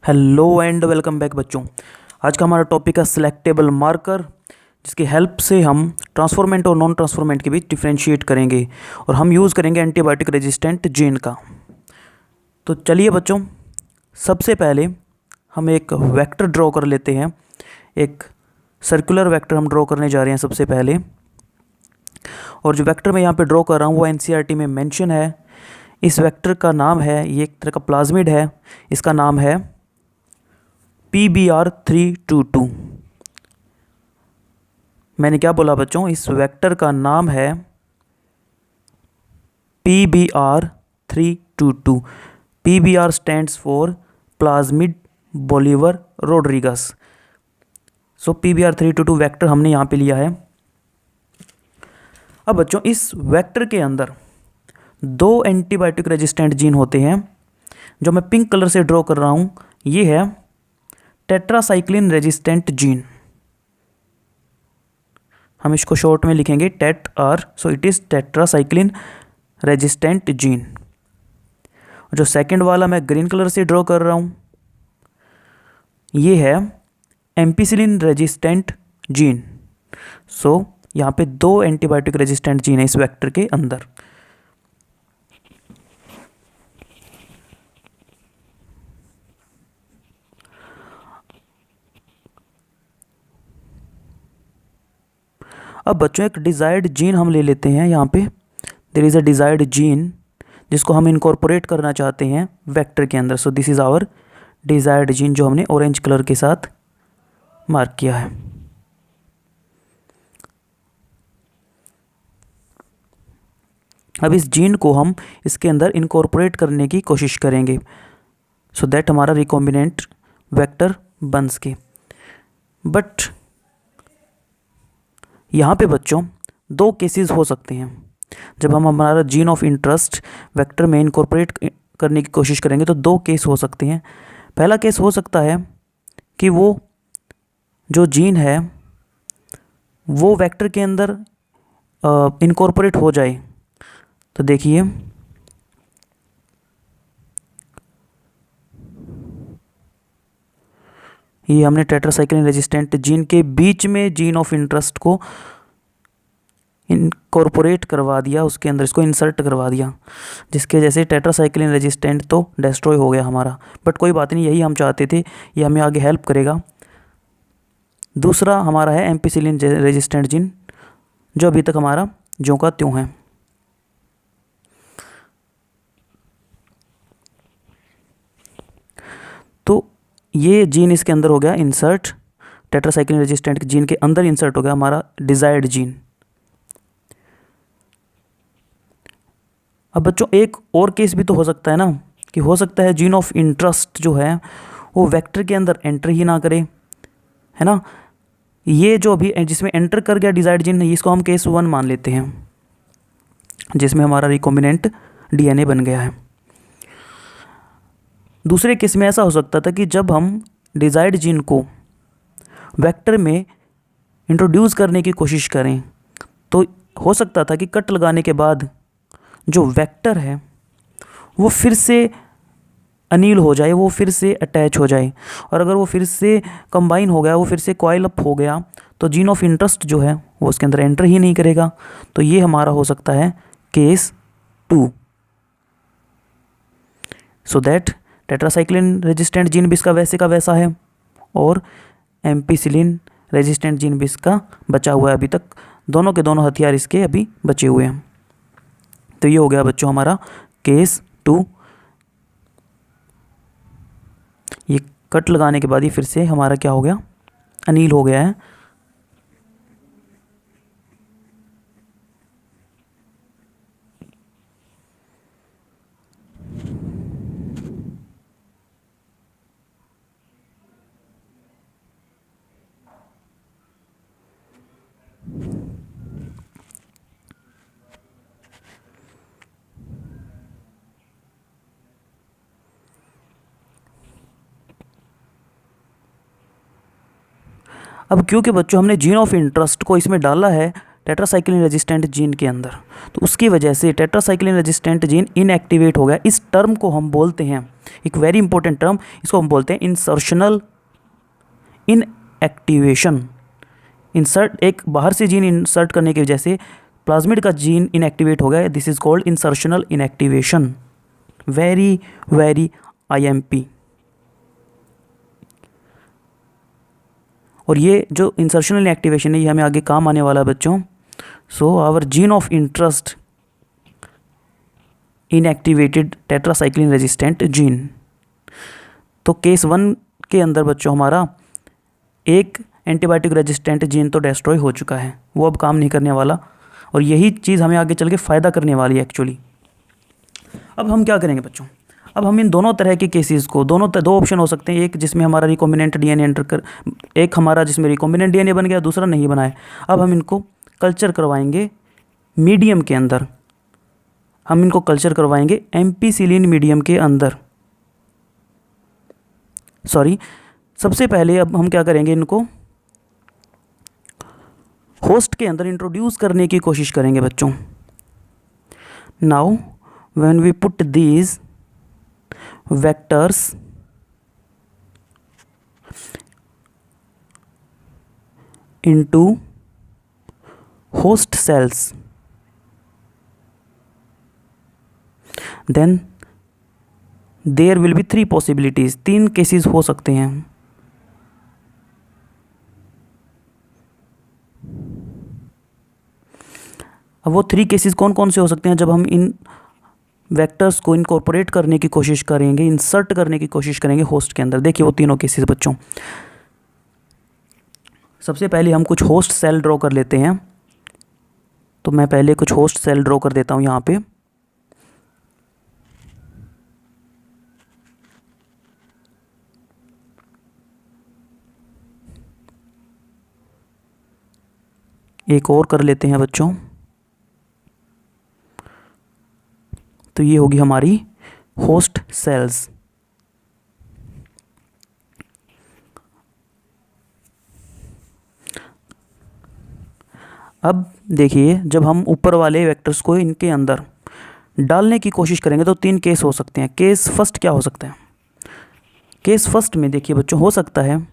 Hello and welcome back बच्चों। आज का हमारा टॉपिक है सिलेक्टेबल मार्कर, जिसकी हेल्प से हम ट्रांसफॉर्मेंट और नॉन ट्रांसफॉर्मेंट के बीच डिफरेंशिएट करेंगे और हम यूज़ करेंगे एंटीबायोटिक रेजिस्टेंट जीन का। तो चलिए बच्चों, सबसे पहले हम एक वेक्टर ड्रॉ कर लेते हैं। एक सर्कुलर वेक्टर हम ड्रॉ करने जा रहे हैं सबसे पहले। और जो वेक्टर मैं यहाँ पे ड्रॉ कर रहा हूँ वो एनसीईआरटी में मेंशन है। इस वेक्टर का नाम है, ये एक तरह का प्लाज्मिड है, इसका नाम है PBr322। मैंने क्या बोला बच्चों, इस वेक्टर का नाम है PBr322। PBr stands for plasmid Bolivar Rodrigues. So PBr322 vector हमने यहाँ पे लिया है। अब बच्चों, इस वेक्टर के अंदर दो एंटीबायोटिक रेजिस्टेंट जीन होते हैं। जो मैं पिंक कलर से ड्रॉ कर रहा हूँ ये है टेट्रासाइक्लिन रेजिस्टेंट जीन। हम इसको शॉर्ट में लिखेंगे tet R. So it is tetracycline resistant gene. जो सेकंड वाला मैं ग्रीन कलर से ड्रॉ कर रहा हूँ ये है एम्पिसिलिन रेजिस्टेंट जीन। सो यहाँ पे दो एंटीबायोटिक रेजिस्टेंट जीन है इस वेक्टर के अंदर। अब बच्चों, एक डिज़ायर्ड जीन हम ले लेते हैं। यहाँ पे there is a desired gene जिसको हम इनकॉर्पोरेट करना चाहते हैं वेक्टर के अंदर। So this is our desired gene, जो हमने ऑरेंज कलर के साथ मार्क किया है। अब इस जीन को हम इसके अंदर इनकॉर्पोरेट करने की कोशिश करेंगे सो दैट हमारा रिकॉम्बिनेंट वेक्टर बन सके। बट यहाँ पे बच्चों दो केसेस हो सकते हैं। जब हम हमारा जीन ऑफ इंटरेस्ट वेक्टर में इनकॉर्पोरेट करने की कोशिश करेंगे तो दो केस हो सकते हैं। पहला केस हो सकता है कि वो जो जीन है वो वेक्टर के अंदर इनकॉर्पोरेट हो जाए। तो देखिए, ये हमने टेट्रासाइक्लिन रेजिस्टेंट जीन के बीच में जीन ऑफ इंटरेस्ट को इनकॉर्पोरेट करवा दिया, उसके अंदर इसको इंसर्ट करवा दिया, जिसके जैसे टेट्रासाइक्लिन रेजिस्टेंट तो डिस्ट्रॉय हो गया हमारा। बट कोई बात नहीं, यही हम चाहते थे, ये हमें आगे हेल्प करेगा। दूसरा हमारा है एम्पिसिलिन रेजिस्टेंट जीन, जो अभी तक हमारा ज्यों का त्यों है। तो ये जीन इसके अंदर हो गया इंसर्ट, टेट्रासाइक्लिन रेजिस्टेंट जीन के अंदर इंसर्ट हो गया हमारा डिजायर्ड जीन। अब बच्चों, एक और केस भी तो हो सकता है ना, कि हो सकता है जीन ऑफ इंटरेस्ट जो है वो वेक्टर के अंदर एंटर ही ना करे, है ना। ये जो अभी जिसमें एंटर कर गया डिजायर्ड जीन, इसको हम केस 1 मान लेते हैं, जिसमें हमारा रिकॉम्बिनेंट DNA बन गया है। दूसरे केस में ऐसा हो सकता था कि जब हम डिजायर्ड जीन को वेक्टर में इंट्रोड्यूस करने की कोशिश करें तो हो सकता था कि कट लगाने के बाद जो वेक्टर है वो फिर से अनील हो जाए, वो फिर से अटैच हो जाए। और अगर वो फिर से कंबाइन हो गया, वो फिर से कॉइल अप हो गया, तो जीन ऑफ इंटरेस्ट जो है वो उसके अंदर एंटर ही नहीं करेगा। तो ये हमारा हो सकता है case 2। So that tetracycline resistant gene भी इसका वैसे का वैसा है और एम्पिसिलिन रेजिस्टेंट जीन भी इसका बचा हुआ है अभी तक। दोनों के दोनों हथियार इसके अभी बचे हुए हैं। तो ये हो गया बच्चों हमारा केस 2। ये कट लगाने के बाद ही फिर से हमारा क्या हो गया, अनील हो गया है। अब क्योंकि बच्चों हमने जीन ऑफ इंटरेस्ट को इसमें डाला है टेट्रासाइक्लिन रेजिस्टेंट जीन के अंदर। तो उसकी वजह से टेट्रासाइक्लिन रेजिस्टेंट जीन इनएक्टिवेट हो गया। इस टर्म को हम बोलते हैं, एक वेरी इंपॉर्टेंट टर्म, इसको हम बोलते हैं इंसर्शनल इनएक्टिवेशन। इंसर्ट, एक बाहर से जीन इंसर्ट करने की वजह से प्लाज्मिड का जीन इनएक्टिवेट हो गया। This is called insertional inactivation. Very very IMP। और ये जो इंसर्शनल इनएक्टिवेशन है ये हमें आगे काम आने वाला है बच्चों। So our gene of interest inactivated tetracycline resistant gene. तो केस 1 के अंदर बच्चों हमारा एक एंटीबायोटिक रेजिस्टेंट जीन तो डिस्ट्रॉय हो चुका है, वो अब काम नहीं करने वाला, और यही चीज़ हमें आगे चल के फ़ायदा करने वाली है एक्चुअली। अब हम क्या करेंगे बच्चों, अब हम इन दोनों तरह के केसेस को, दो ऑप्शन हो सकते हैं, एक जिसमें हमारा रिकॉम्बिनेंट DNA एंटर कर, एक हमारा जिसमें रिकॉम्बिनेंट DNA बन गया, दूसरा नहीं बना है। अब हम इनको कल्चर करवाएंगे मीडियम के अंदर, हम इनको कल्चर करवाएंगे एम्पीसिलिन मीडियम के अंदर। सॉरी, सबसे पहले अब हम क्या करेंगे, इनको होस्ट के अंदर इंट्रोड्यूस करने की कोशिश करेंगे बच्चों। Now when we put these vectors into host cells, then there will be 3 possibilities, 3 cases हो सकते हैं। अब वो 3 केसेस कौन कौन से हो सकते हैं, जब हम इन वेक्टर्स को इनकॉर्पोरेट करने की कोशिश करेंगे, इंसर्ट करने की कोशिश करेंगे होस्ट के अंदर। देखिए वो तीनों केसेस बच्चों, सबसे पहले हम कुछ होस्ट सेल ड्रॉ कर लेते हैं। तो मैं पहले कुछ होस्ट सेल ड्रॉ कर देता हूं यहाँ पे। एक और कर लेते हैं बच्चों। तो ये होगी हमारी होस्ट सेल्स। अब देखिए, जब हम ऊपर वाले वेक्टर्स को इनके अंदर डालने की कोशिश करेंगे तो 3 केस हो सकते हैं। केस फर्स्ट क्या हो सकता है, केस फर्स्ट में देखिए बच्चों, हो सकता है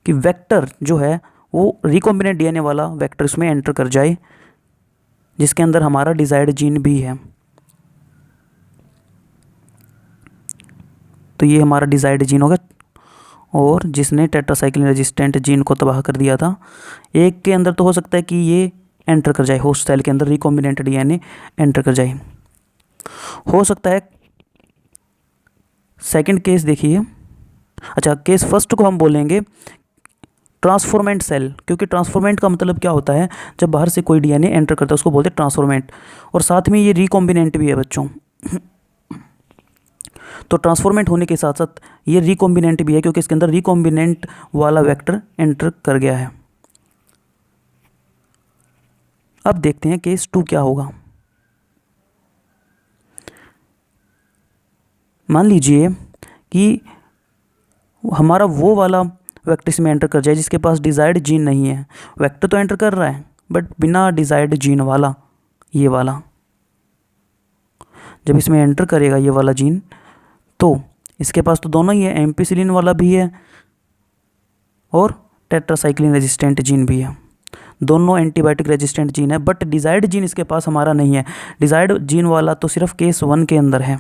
कि वेक्टर जो है वो रिकॉम्बिनेंट DNA वाला वेक्टर इसमें एंटर कर जाए, जिसके अंदर हमारा डिजायर्ड जीन भी है। तो ये हमारा डिजायर्ड जीन होगा, और जिसने टेट्रासाइक्लिन रेजिस्टेंट जीन को तबाह कर दिया था। एक के अंदर तो हो सकता है कि ये एंटर कर जाए, होस्ट सेल के अंदर रिकॉम्बिनेंट DNA एंटर कर जाए। हो सकता है सेकंड केस देखिए, अच्छा केस फर्स्ट को हम बोलेंगे ट्रांसफॉर्मेंट सेल, क्योंकि ट्रांसफॉर्मेंट का मतलब क्या होता है, जब बाहर से कोई DNA एंटर करता है उसको बोलते हैं ट्रांसफॉर्मेंट, और साथ में ये रिकॉम्बिनेंट भी है बच्चों। तो ट्रांसफॉर्मेंट होने के साथ साथ ये रिकॉम्बिनेंट भी है, क्योंकि इसके अंदर रिकॉम्बिनेंट वाला वेक्टर एंटर कर गया है। अब देखते हैं केस 2 क्या होगा। मान लीजिए कि हमारा वो वाला वेक्टर इसमें एंटर कर जाए जिसके पास डिजायर्ड जीन नहीं है। वेक्टर तो एंटर कर रहा है बट बिना डिजायर्ड जीन वाला, ये वाला जब इसमें एंटर करेगा ये वाला जीन, तो इसके पास तो दोनों ही है, एम्पीसिलिन वाला भी है और टेट्रासाइक्लिन रेजिस्टेंट जीन भी है। दोनों एंटीबायोटिक रेजिस्टेंट जीन है, बट डिजायर्ड जीन इसके पास हमारा नहीं है। डिजायर्ड जीन वाला तो सिर्फ केस 1 के अंदर है,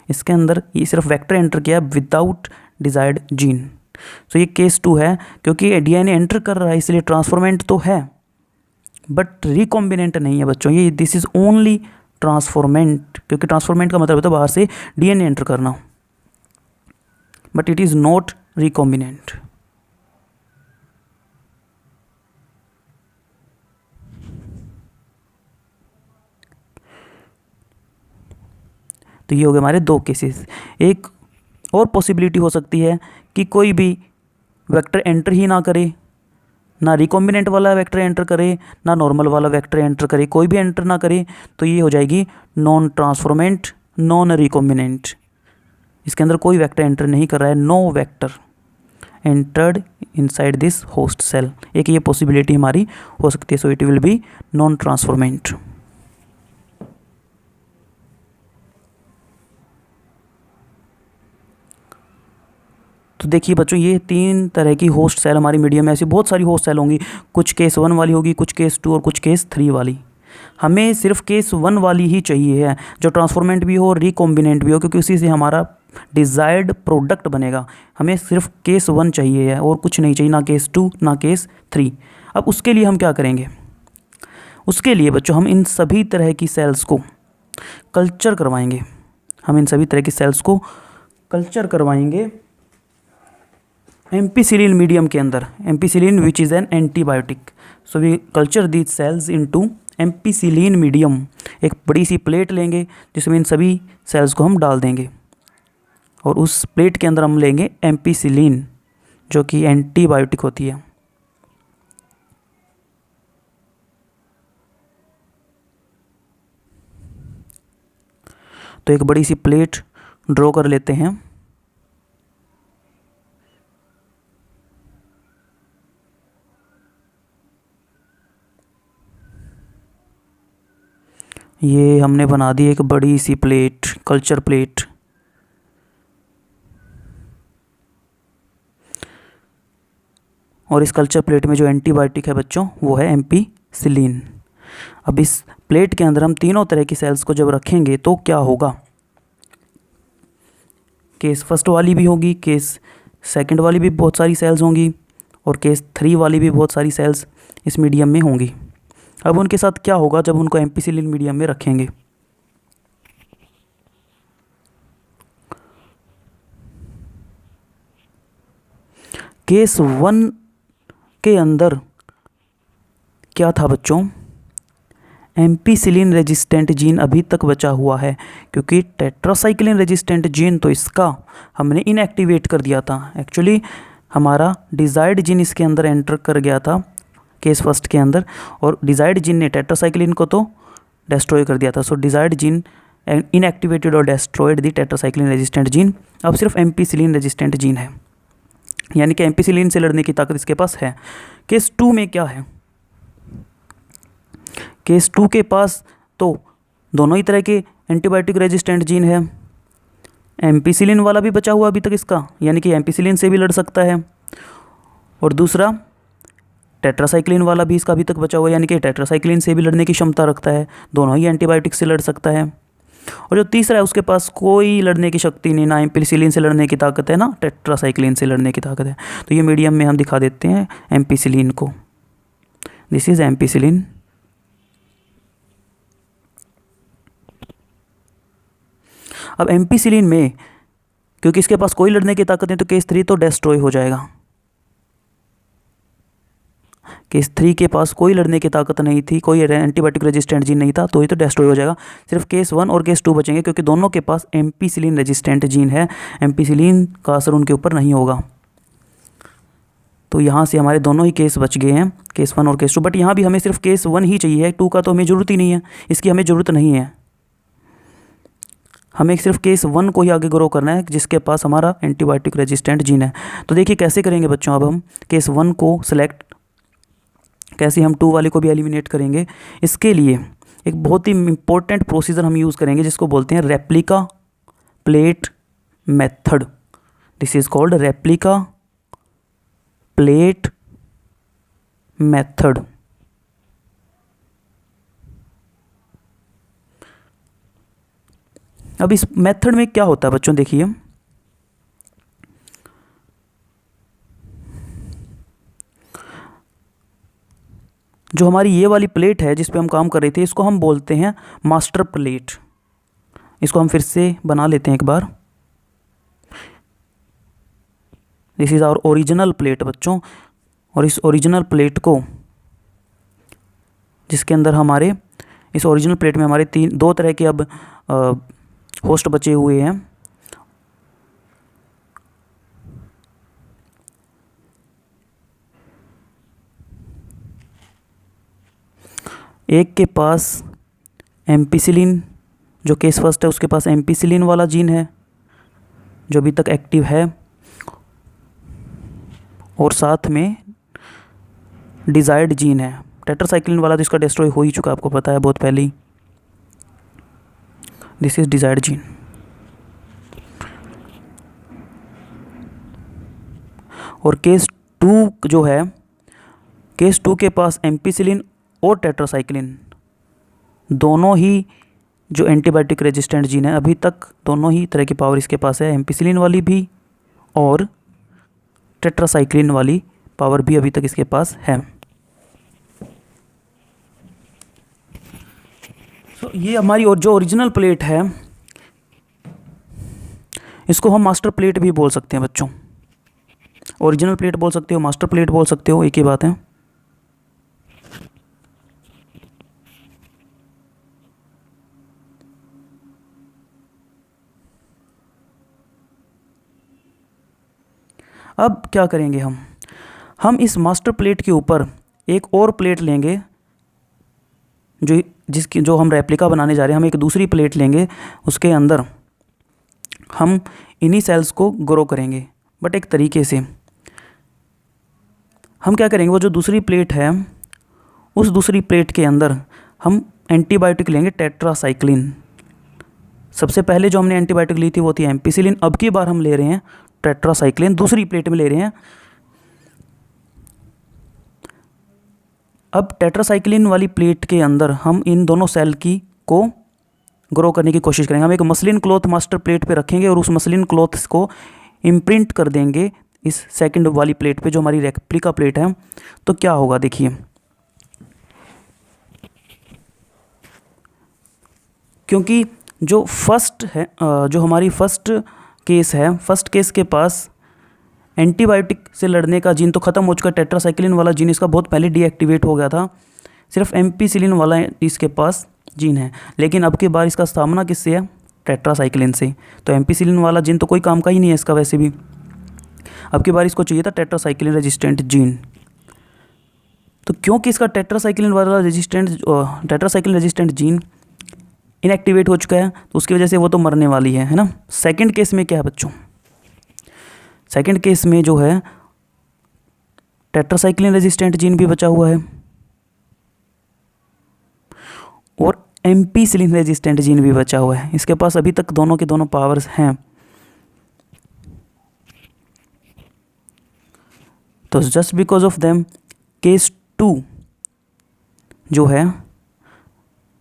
इसके अंदर ये सिर्फ वेक्टर एंटर किया विदाउट डिजायर्ड जीन। तो ये केस 2 है, क्योंकि DNA एंटर कर रहा है इसलिए ट्रांसफॉर्मेंट तो है बट रिकॉम्बिनेंट नहीं है बच्चों। ये दिस इज ओनली ट्रांसफॉर्मेंट, क्योंकि ट्रांसफॉर्मेंट का मतलब होता है बाहर से DNA एंटर करना, but it is not recombinant. तो ये हो गए हमारे 2 केसेस। एक और पॉसिबिलिटी हो सकती है कि कोई भी वेक्टर एंटर ही ना करे, ना रिकॉम्बिनेंट वाला वेक्टर एंटर करे ना नॉर्मल वाला वेक्टर एंटर करे, कोई भी एंटर ना करे, तो ये हो जाएगी नॉन ट्रांसफॉर्मेंट नॉन रिकॉम्बिनेंट। इसके अंदर कोई वेक्टर एंटर नहीं कर रहा है, no vector entered inside this host cell. एक ये पॉसिबिलिटी हमारी हो सकती है, so it will be non transformant. तो देखिए बच्चों, ये 3 तरह की होस्ट सेल हमारी मीडियम में, ऐसी बहुत सारी होस्ट सेल होंगी, कुछ केस 1 वाली होगी, कुछ केस 2 और कुछ केस 3 वाली। हमें सिर्फ केस 1 वाली ही चाहिए है, जो ट्रांसफॉर्मेंट भी हो और रिकॉम्बिनेंट भी हो, क्योंकि उसी से हमारा डिज़ायर्ड प्रोडक्ट बनेगा। हमें सिर्फ केस 1 चाहिए है और कुछ नहीं चाहिए, ना केस 2 ना केस 3। अब उसके लिए हम क्या करेंगे? उसके लिए बच्चों हम इन सभी तरह की सेल्स को कल्चर करवाएंगे। हम इन सभी तरह की सेल्स को कल्चर करवाएंगे एम्पिसिलिन मीडियम के अंदर। Ampicillin which is an antibiotic. So we culture these cells into ampicillin medium. एक बड़ी सी प्लेट लेंगे जिसमें इन सभी सेल्स को हम डाल देंगे, और उस प्लेट के अंदर हम लेंगे एम्पिसिलिन जो कि एंटीबायोटिक होती है। तो एक बड़ी सी प्लेट ड्रॉ कर लेते हैं। ये हमने बना दी एक बड़ी सी प्लेट, कल्चर प्लेट। और इस कल्चर प्लेट में जो एंटीबायोटिक है बच्चों वो है एम्पिसिलिन। अब इस प्लेट के अंदर हम तीनों तरह की सेल्स को जब रखेंगे तो क्या होगा? केस फर्स्ट वाली भी होगी, केस सेकंड वाली भी बहुत सारी सेल्स होंगी, और केस 3 वाली भी बहुत सारी सेल्स इस मीडियम में होंगी। अब उनके साथ क्या होगा जब उनको एम्पिसिलिन मीडियम में रखेंगे? केस 1 के अंदर क्या था बच्चों? एम्पिसिलिन रेजिस्टेंट जीन अभी तक बचा हुआ है, क्योंकि टेट्रासाइक्लिन रेजिस्टेंट जीन तो इसका हमने इनएक्टिवेट कर दिया था। एक्चुअली हमारा डिजायर्ड जीन इसके अंदर एंटर कर गया था केस फर्स्ट के अंदर, और डिजायर्ड जीन ने टेट्रासाइक्लिन को तो डिस्ट्रॉय कर दिया था। सो डिजायर्ड जीन इनएक्टिवेटेड और destroyed the tetracycline resistant gene. अब सिर्फ एम्पिसिलिन रेजिस्टेंट जीन है, यानी कि एम्पिसिलिन से लड़ने की ताकत इसके पास है। केस 2 में क्या है? केस 2 के पास तो दोनों ही तरह के एंटीबायोटिक रेजिस्टेंट जीन है। एम्पिसिलिन वाला भी बचा हुआ अभी तक इसका, यानी कि एम्पिसिलिन से भी लड़ सकता है, और दूसरा टेट्रासाइक्लिन वाला भी इसका अभी तक बचा हुआ है, यानी कि टेट्रासाइक्लिन से भी लड़ने की क्षमता रखता है, दोनों ही एंटीबायोटिक से लड़ सकता है। और जो तीसरा है उसके पास कोई लड़ने की शक्ति नहीं, ना एम्पिसिलिन से लड़ने की ताकत है ना टेट्रासाइक्लिन से लड़ने की ताकत है। तो ये मीडियम में हम दिखा देते हैं एम्पिसिलिन को। This is ampicillin. अब एम्पिसिलिन में क्योंकि इसके पास कोई लड़ने की ताकत नहीं, तो केस 3 तो डिस्ट्रॉय हो जाएगा। केस 3 के पास कोई लड़ने की ताकत नहीं थी, कोई एंटीबायोटिक रेजिस्टेंट जीन नहीं था, तो ये तो डिस्ट्रॉय हो जाएगा। सिर्फ केस 1 और केस 2 बचेंगे, क्योंकि दोनों के पास एम्पिसिलिन रेजिस्टेंट जीन है, एम्पिसिलिन का असर उनके ऊपर नहीं होगा। तो यहाँ से हमारे दोनों ही केस बच गए हैं, केस 1 और केस 2। बट यहाँ भी हमें सिर्फ केस 1 ही चाहिए, 2 का तो हमें ज़रूरत ही नहीं है, इसकी हमें ज़रूरत नहीं है। हमें सिर्फ केस 1 को ही आगे ग्रो करना है, जिसके पास हमारा एंटीबायोटिक रेजिस्टेंट जीन है। तो देखिए कैसे करेंगे बच्चों। अब हम केस 1 को सिलेक्ट, कैसे हम 2 वाले को भी एलिमिनेट करेंगे, इसके लिए एक बहुत ही इंपॉर्टेंट प्रोसीजर हम यूज़ करेंगे, जिसको बोलते हैं replica plate method. This is called replica plate method. अब इस मेथड में क्या होता है बच्चों, देखिए जो हमारी ये वाली प्लेट है जिस पे हम काम कर रहे थे, इसको हम बोलते हैं मास्टर प्लेट। इसको हम फिर से बना लेते हैं एक बार। This is our original plate बच्चों, और इस ओरिजिनल प्लेट को, जिसके अंदर हमारे इस ओरिजिनल प्लेट में हमारे 2 तरह के अब होस्ट बचे हुए हैं। एक के पास एम्पिसिलिन, जो केस फर्स्ट है उसके पास एम्पिसिलिन वाला जीन है जो अभी तक एक्टिव है, और साथ में डिजायर्ड जीन है। टेट्रासाइक्लिन वाला तो इसका डिस्ट्रॉय हो ही चुका, आपको पता है बहुत पहले ही। This is desired gene. और केस 2 जो है, केस 2 के पास एम्पिसिलिन और टेट्रासाइक्लिन दोनों ही जो एंटीबायोटिक रेजिस्टेंट जीन है, अभी तक दोनों ही तरह की पावर इसके पास है, एम्पिसिलिन वाली भी और टेट्रासाइक्लिन वाली पावर भी अभी तक इसके पास है। ये हमारी और जो ओरिजिनल प्लेट है, इसको हम मास्टर प्लेट भी बोल सकते हैं बच्चों। ओरिजिनल प्लेट बोल सकते हो, मास्टर प्लेट बोल सकते हो, एक ही बात है। अब क्या करेंगे हम इस मास्टर प्लेट के ऊपर एक और प्लेट लेंगे, जो हम रेप्लिका बनाने जा रहे हैं। हम एक दूसरी प्लेट लेंगे, उसके अंदर हम इन्हीं सेल्स को ग्रो करेंगे, बट एक तरीके से। हम क्या करेंगे, वो जो दूसरी प्लेट है, उस दूसरी प्लेट के अंदर हम एंटीबायोटिक लेंगे टेट्रासाइक्लिन। सबसे पहले जो हमने एंटीबायोटिक ली थी वो थी एम्पिसिलिन, अब की बार हम ले रहे हैं टेट्रासाइक्लिन, दूसरी प्लेट में ले रहे हैं। अब टेट्रासाइक्लिन वाली प्लेट के अंदर हम इन दोनों सेल को ग्रो करने की कोशिश करेंगे। हम एक मसलिन क्लॉथ मास्टर प्लेट पे रखेंगे और उस मसलिन क्लॉथ को इम्प्रिंट कर देंगे इस सेकंड वाली प्लेट पे, जो हमारी रेप्लिका प्लेट है। तो क्या होगा देखिए, क्योंकि जो फर्स्ट है, जो हमारी फर्स्ट केस है, फर्स्ट केस के पास एंटीबायोटिक से लड़ने का जीन तो ख़त्म हो चुका, टेट्रासाइक्लिन वाला जीन इसका बहुत पहले डीएक्टिवेट हो गया था, सिर्फ एम्पिसिलिन वाला इसके पास जीन है। लेकिन अब की बार इसका सामना किससे है, टेट्रासाइक्लिन से। तो एम्पिसिलिन वाला जीन तो कोई काम का ही नहीं है इसका वैसे भी। अब की बार इसको चाहिए था टेट्रासाइक्लिन रेजिस्टेंट जीन। तो क्योंकि इसका टेट्रासाइक्लिन रेजिस्टेंट जीन इनएक्टिवेट हो चुका है, तो उसकी वजह से वो तो मरने वाली है ना। सेकंड केस में क्या है बच्चों, सेकंड केस में जो है टेट्रासाइक्लिन रेजिस्टेंट जीन भी बचा हुआ है और एम्पिसिलिन रेजिस्टेंट जीन भी बचा हुआ है। इसके पास अभी तक दोनों के दोनों पावर्स हैं। तो just because of them, case 2 जो है,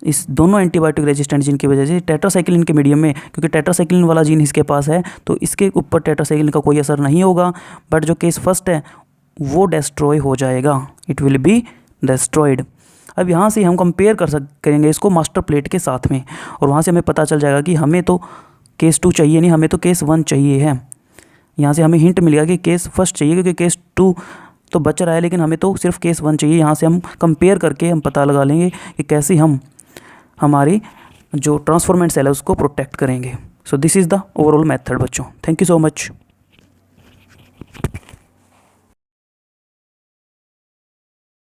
इस दोनों एंटीबायोटिक रेजिस्टेंट जीन की वजह से टेट्रासाइक्लिन के मीडियम में, क्योंकि टेट्रासाइक्लिन वाला जीन इसके पास है, तो इसके ऊपर टेट्रासाइक्लिन का कोई असर नहीं होगा। बट जो केस फर्स्ट है वो डिस्ट्रॉय हो जाएगा, इट विल बी डिस्ट्रॉयड। अब यहाँ से हम कंपेयर करेंगे इसको मास्टर प्लेट के साथ में, और वहाँ से हमें पता चल जाएगा कि हमें तो केस 2 चाहिए नहीं, हमें तो केस 1 चाहिए है। यहाँ से हमें हिंट मिलेगा कि केस फर्स्ट चाहिए, क्योंकि केस 2 तो बच रहा है, लेकिन हमें तो सिर्फ केस 1 चाहिए। यहाँ से हम कंपेयर करके हम पता लगा लेंगे कि कैसे हम हमारी जो ट्रांसफॉर्मेंट सेल है उसको प्रोटेक्ट करेंगे। So this is the overall method बच्चों। Thank you so much.